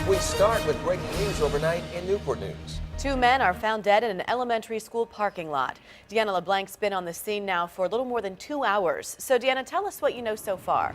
We start with breaking news overnight in Newport News. Two men are found dead in an elementary school parking lot. Deanna LeBlanc's been on the scene now for a little more than 2 hours. So Deanna, tell us what you know so far.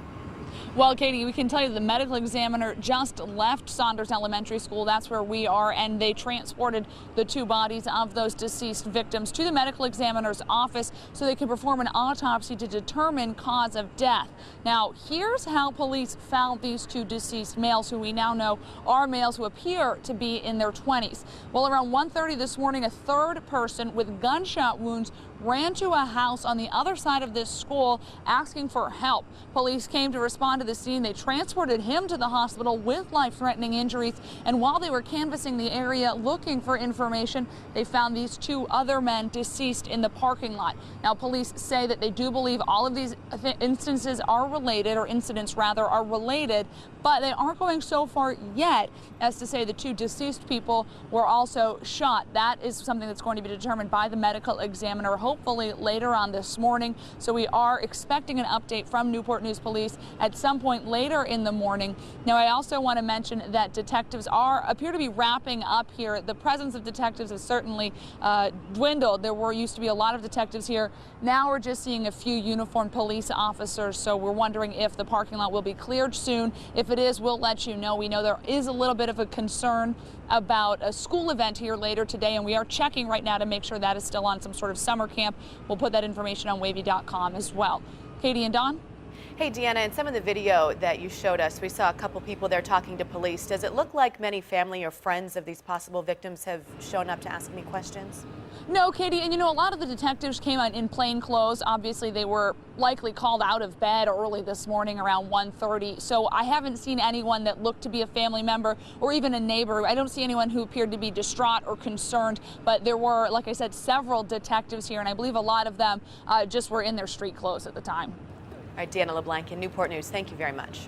Well, Katie, we can tell you the medical examiner just left Saunders Elementary School. That's where we are, and they transported the two bodies of those deceased victims to the medical examiner's office so they can perform an autopsy to determine cause of death. Now, here's how police found these two deceased males, who we now know are males who appear to be in their 20s. Well, around 1:30 this morning, a third person with gunshot wounds ran to a house on the other side of this school asking for help. Police came to respond to the scene. They transported him to the hospital with life-threatening injuries, and while they were canvassing the area looking for information, they found these two other men deceased in the parking lot. Now, police say that they do believe all of these instances are related, or incidents rather, are related, but they aren't going so far yet as to say the two deceased people were also shot. That is something that's going to be determined by the medical examiner hopefully later on this morning. So we are expecting an update from Newport News Police at some point later in the morning. Now, I also want to mention that detectives appear to be wrapping up here. The presence of detectives has certainly dwindled. There used to be a lot of detectives here. Now we're just seeing a few uniformed police officers. So we're wondering if the parking lot will be cleared soon. If it is, we'll let you know. We know there is a little bit of a concern about a school event here later today, and we are checking right now to make sure that is still on some sort of summer camp. We'll put that information on wavy.com as well. Katie and Don? Hey, Deanna, in some of the video that you showed us, we saw a couple people there talking to police. Does it look like many family or friends of these possible victims have shown up to ask any questions? No, Katie, and you know, a lot of the detectives came out in plain clothes. Obviously, they were likely called out of bed early this morning around 1:30. So I haven't seen anyone that looked to be a family member or even a neighbor. I don't see anyone who appeared to be distraught or concerned, but there were, like I said, several detectives here, and I believe a lot of them just were in their street clothes at the time. All right, Deanna LeBlanc in Newport News, thank you very much.